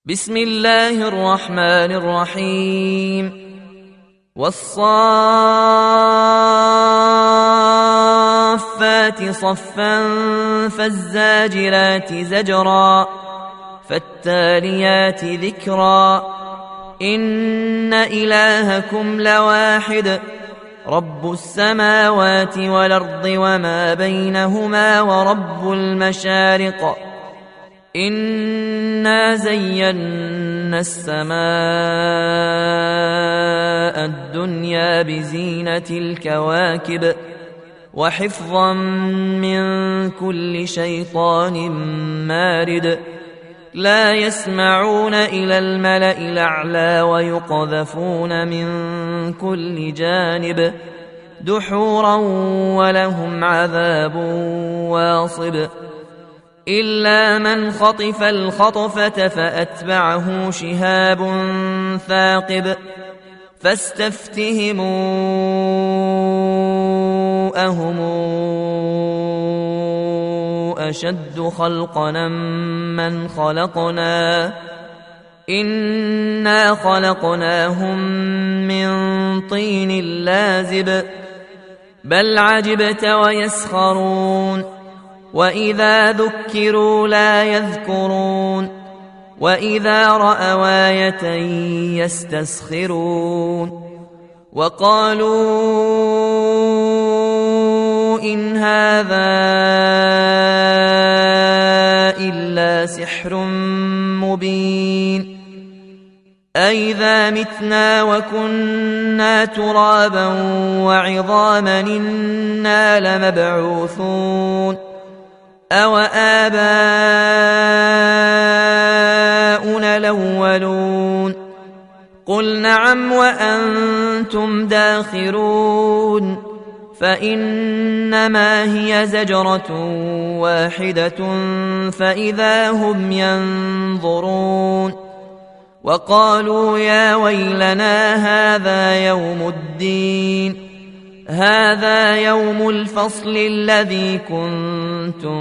بسم الله الرحمن الرحيم والصافات صفا فالزاجرات زجرا فالتاليات ذكرا إن إلهكم لواحد رب السماوات والأرض وما بينهما ورب المشارق إنا زينا السماء الدنيا بزينة الكواكب وحفظا من كل شيطان مارد لا يسمعون إلى الملأ الأعلى ويقذفون من كل جانب دحورا ولهم عذاب واصب إلا من خطف الخطفة فأتبعه شهاب ثاقب فاستفتهموا أهم أشد خلقنا من خلقنا إنا خلقناهم من طين لازب بل عجبت ويسخرون وإذا ذكروا لا يذكرون وإذا رأوا آية يستسخرون وقالوا إن هذا إلا سحر مبين أئذا متنا وكنا ترابا وعظاما إنا لمبعوثون أو آباؤنا الأولون قل نعم وأنتم داخرون فإنما هي زجرة واحدة فإذا هم ينظرون وقالوا يا ويلنا هذا يوم الدين هذا يوم الفصل الذي كنتم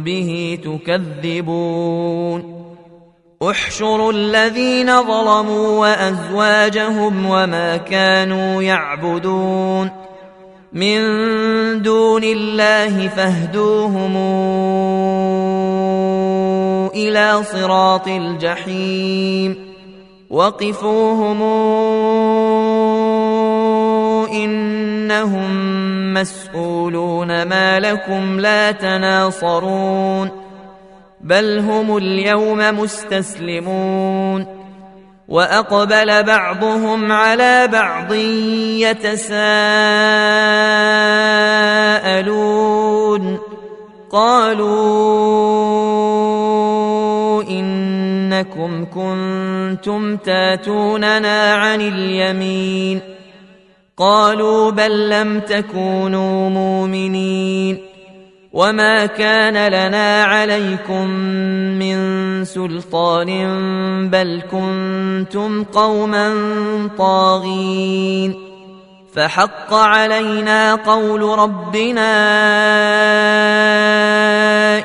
به تكذبون احشروا الذين ظلموا وأزواجهم وما كانوا يعبدون من دون الله فاهدوهم إلى صراط الجحيم وقفوهم إنهم مسؤولون ما لكم لا تناصرون بل هم اليوم مستسلمون وأقبل بعضهم على بعض يتساءلون قالوا إنكم كنتم تاتوننا عن اليمين قالوا بل لم تكونوا مؤمنين وما كان لنا عليكم من سلطان بل كنتم قوما طاغين فحق علينا قول ربنا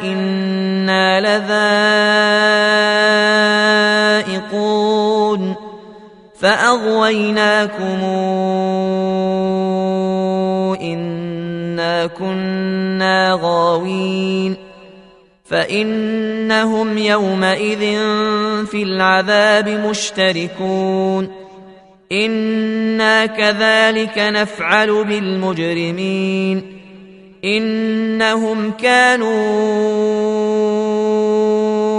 إنا لذائقون فأغويناكم إنا كنا غاوين فإنهم يومئذ في العذاب مشتركون إنا كذلك نفعل بالمجرمين إنهم كانوا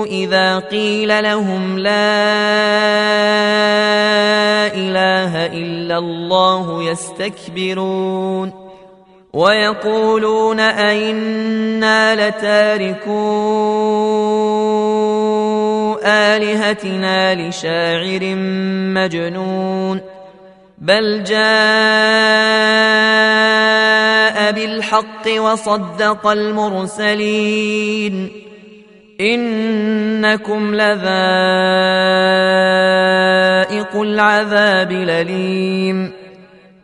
إذا قيل لهم لا إله إلا الله يستكبرون ويقولون أئنا لتاركو آلهتنا لشاعر مجنون بل جاء بالحق وصدق المرسلين إنكم لذائق العذاب الأليم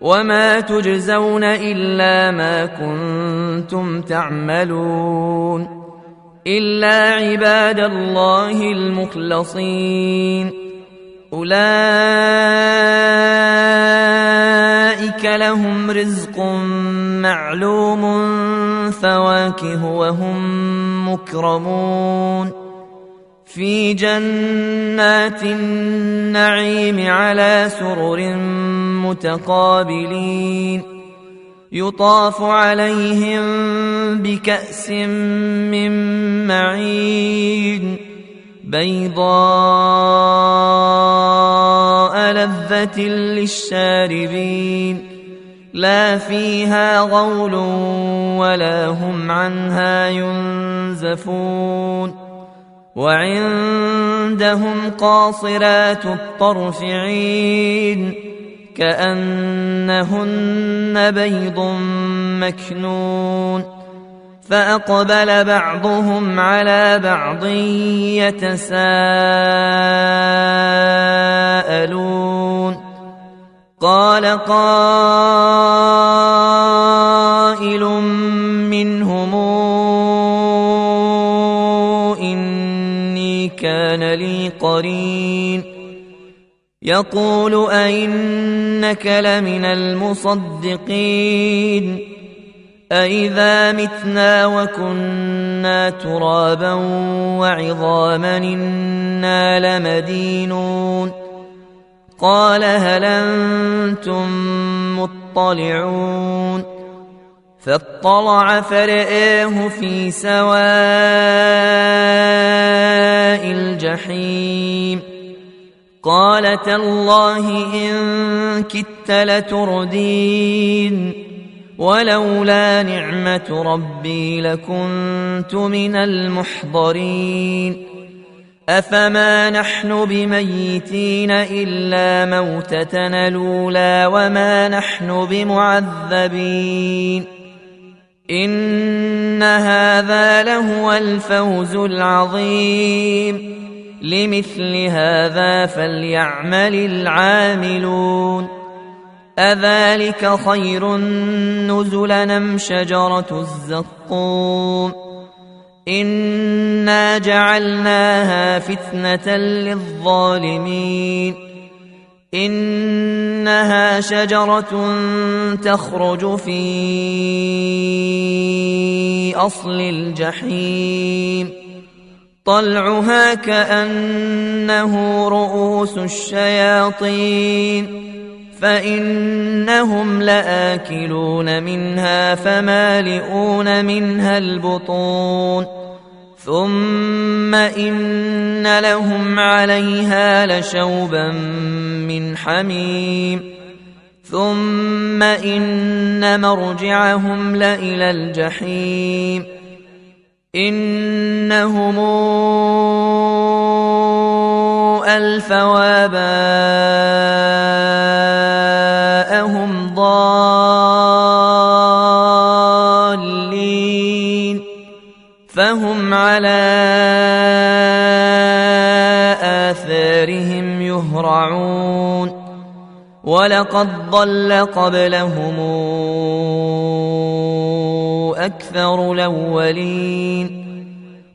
وما تجزون إلا ما كنتم تعملون إلا عباد الله المخلصين أولئك لهم رزق معلوم فواكه وهم مكرمون في جنات النعيم على سرر متقابلين يطاف عليهم بكأس من معين بيضاء لذة للشاربين لا فيها غول ولا هم عنها ينزفون وعندهم قاصرات الطرف عين كأنهن بيض مكنون فأقبل بعضهم على بعض يتساءلون قال قائل منهم إني كان لي قرين يقول أئنك لمن المصدقين أئذا متنا وكنا ترابا وعظاما إنا لمدينون قال هل أنتم مطلعون فاطلع فرآه في سواء الجحيم قال تالله إن كدت لتردين ولولا نعمة ربي لكنت من المحضرين أفما نحن بميتين إلا موتتنا الأولى وما نحن بمعذبين إن هذا لهو الفوز العظيم لمثل هذا فليعمل العاملون أذلك خير نزلا أم شجرة الزقوم إنا جعلناها فتنة للظالمين إنها شجرة تخرج في أصل الجحيم طلعها كأنه رؤوس الشياطين فإنهم لآكلون منها فمالئون منها البطون ثم إن لهم عليها لشوبا من حميم ثم إن مرجعهم لإلى الجحيم إنهم ألفوا آباءهم ضالين فهم على آثارهم يهرعون ولقد ضل قبلهم أكثر الأولين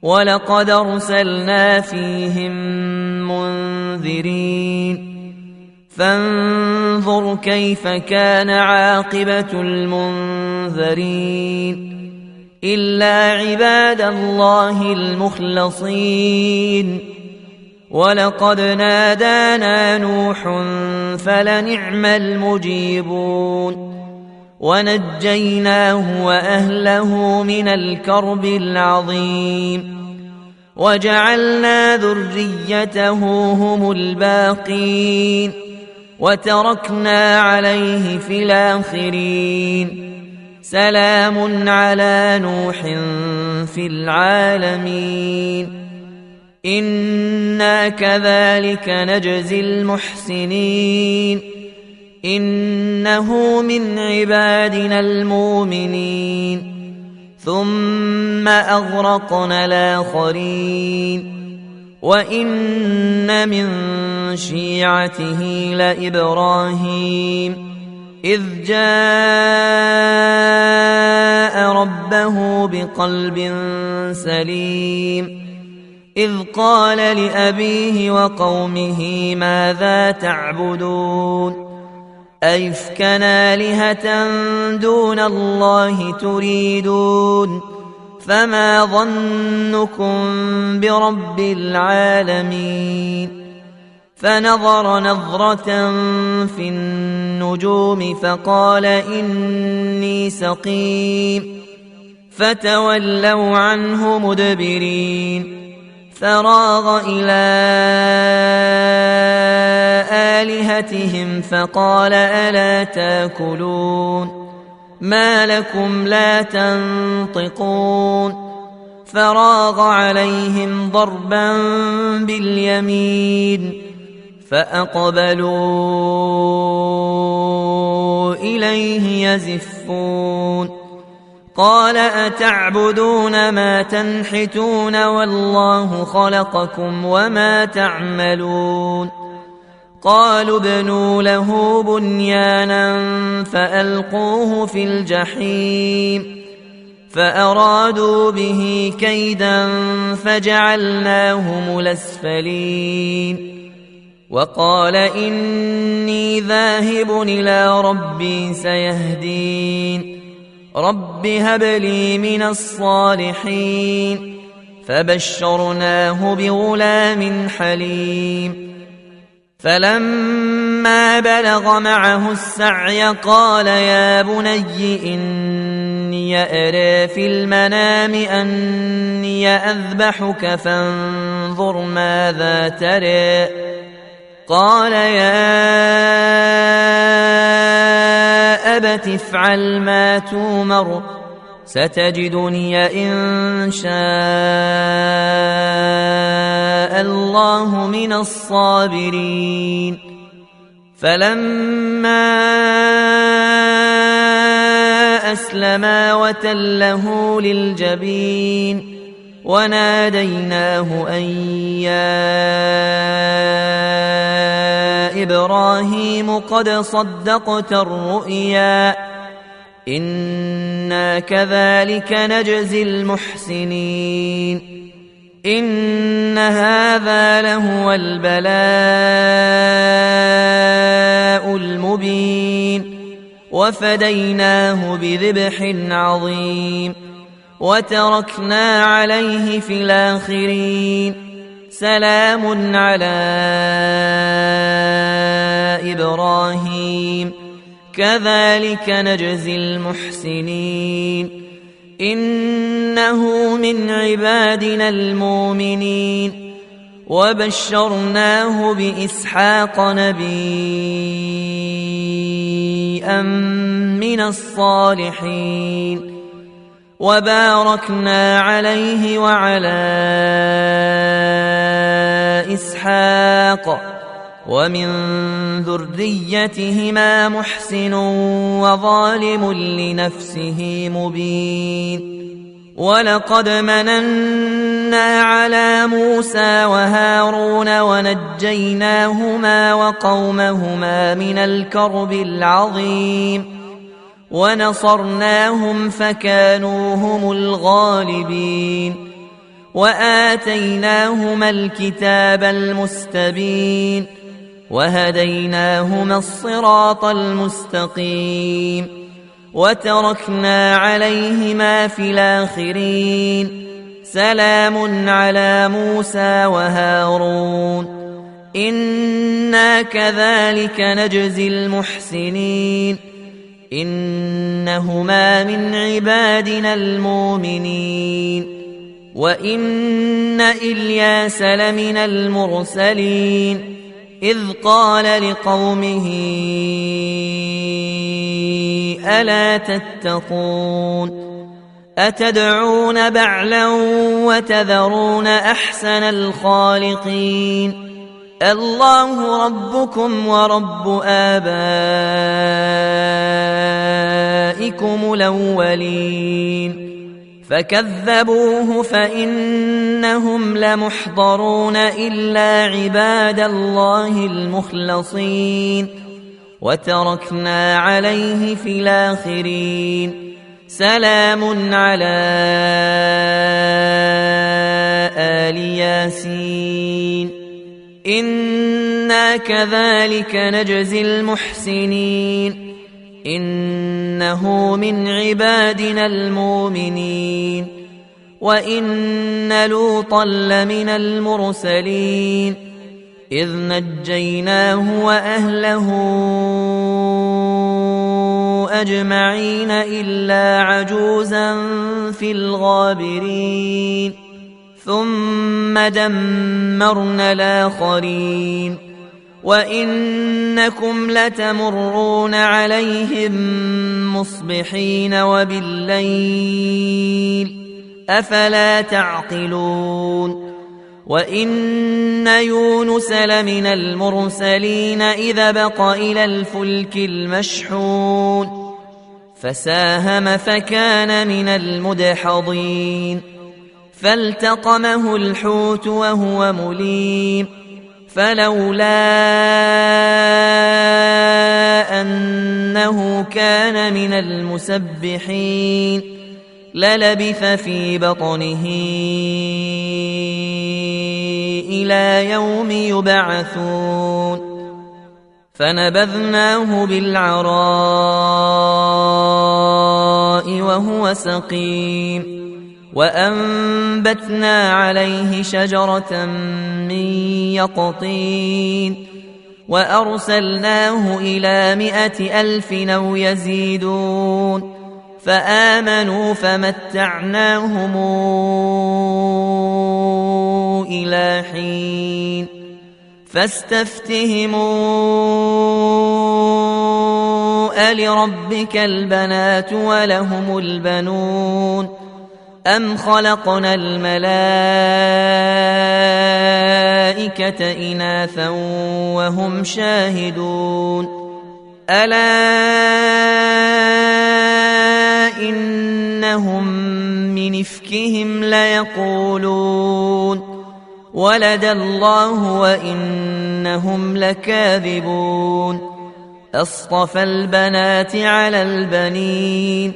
ولقد أرسلنا فيهم منذرين فانظر كيف كان عاقبة المنذرين إلا عباد الله المخلصين ولقد نادانا نوح فلنعم المجيبون ونجيناه وأهله من الكرب العظيم وجعلنا ذريته هم الباقين وتركنا عليه في الآخرين سلام على نوح في العالمين إنا كذلك نجزي المحسنين إنه من عبادنا المؤمنين ثم أغرقنا الآخرين وإن من شيعته لإبراهيم إذ جاء ربه بقلب سليم إذ قال لأبيه وقومه ماذا تعبدون أئفكا آلهة دون الله تريدون فما ظنكم برب العالمين فنظر نظرة في النجوم فقال إني سقيم فتولوا عنه مدبرين فراغ إلى آلهتهم فقال ألا تاكلون ما لكم لا تنطقون فراغ عليهم ضربا باليمين فأقبلوا إليه يزفون قال أتعبدون ما تنحتون والله خلقكم وما تعملون قالوا ابنوا له بنيانا فألقوه في الجحيم فأرادوا به كيدا فجعلناهم الأسفلين وقال إني ذاهب إلى ربي سيهدين رب هب لي من الصالحين فبشرناه بغلام حليم فلما بلغ معه السعي قال يا بني إني أرى في المنام أني أذبحك فانظر ماذا ترى قال يا أبت افعل ما تومر ستجدني إن شاء الله من الصابرين فلما أسلما وتله للجبين وناديناه أن يا إبراهيم قد صدقت الرؤيا إنا كذلك نجزي المحسنين إن هذا لهو البلاء المبين وفديناه بذبح عظيم وتركنا عليه في الآخرين سلام على إبراهيم كذلك نجزي المحسنين إنه من عبادنا المؤمنين وبشرناه بإسحاق نبيا من الصالحين وباركنا عليه وعلى إسحاق ومن ذريتهما محسن وظالم لنفسه مبين ولقد مننا على موسى وهارون ونجيناهما وقومهما من الكرب العظيم ونصرناهم فكانوا هم الغالبين وآتيناهما الكتاب المستبين وهديناهما الصراط المستقيم وتركنا عليهما في الآخرين سلام على موسى وهارون إنا كذلك نجزي المحسنين إنهما من عبادنا المؤمنين وإن إلياس لمن المرسلين إذ قال لقومه ألا تتقون أتدعون بعلا وتذرون أحسن الخالقين الله ربكم ورب آبائكم الأولين فكذبوه فإنهم لمحضرون إلا عباد الله المخلصين وتركنا عليه في الآخرين سلام على آل ياسين إنا كذلك نجزي المحسنين إنه من عبادنا المؤمنين وإن لوطا لمن المرسلين إذ نجيناه وأهله أجمعين إلا عجوزا في الغابرين ثم دمرنا الآخرين وإنكم لتمرون عليهم مصبحين وبالليل أفلا تعقلون وإن يونس لمن المرسلين إذ بق إلى الفلك المشحون فساهم فكان من المدحضين فالتقمه الحوت وهو مليم فلولا أنه كان من المسبحين للبث في بطنه إلى يوم يبعثون فنبذناه بالعراء وهو سقيم وأنبتنا عليه شجرة من يقطين وأرسلناه إلى 100,000 أو يزيدون فآمنوا فمتعناهم إلى حين فاستفتهموا ألربك البنات ولهم البنون أم خلقنا الملائكة إناثا وهم شاهدون ألا إنهم من إفكهم ليقولون ولد الله وإنهم لكاذبون أصطفى البنات على البنين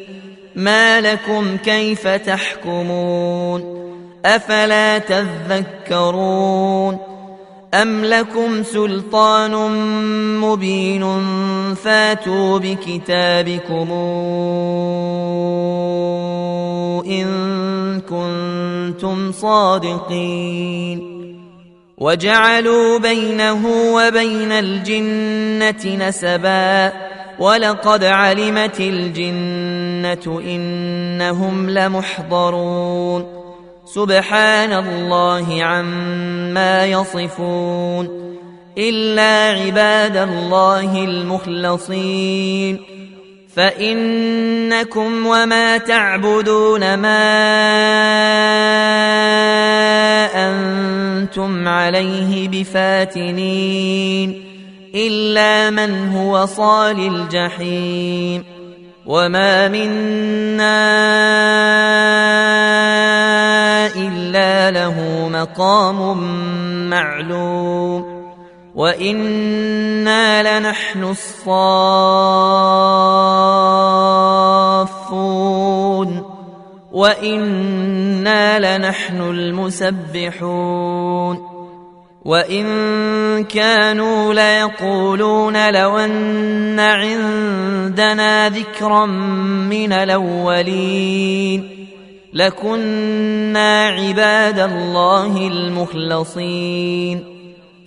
ما لكم كيف تحكمون أفلا تذكرون أم لكم سلطان مبين فاتوا بكتابكم إن كنتم صادقين وجعلوا بينه وبين الجنة نسبا ولقد علمت الجنة إنهم لمحضرون سبحان الله عما يصفون إلا عباد الله المخلصين فإنكم وما تعبدون ما أنتم عليه بفاتنين إلا من هو صال الجحيم وما منا إلا له مقام معلوم وإنا لنحن الصافون وإنا لنحن المسبحون وإن كانوا ليقولون لو أن عندنا ذكرا من الأولين لكنا عباد الله المخلصين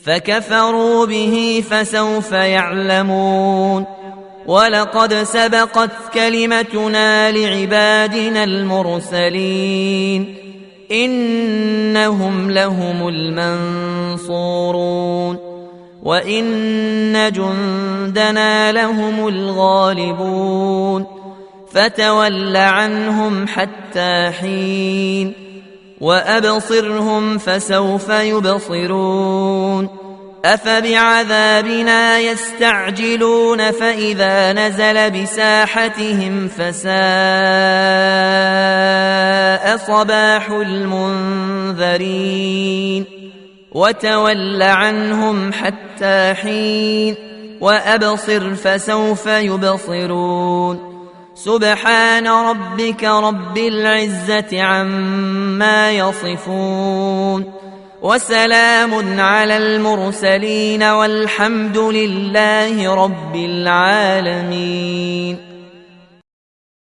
فكفروا به فسوف يعلمون ولقد سبقت كلمتنا لعبادنا المرسلين إنهم لهم المنصورون وإن جندنا لهم الغالبون فتول عنهم حتى حين وأبصرهم فسوف يبصرون أفبعذابنا يستعجلون فإذا نزل بساحتهم فساء صباح المنذرين وتول عنهم حتى حين وأبصر فسوف يبصرون سبحان ربك رب العزة عما يصفون وسلام على المرسلين والحمد لله رب العالمين.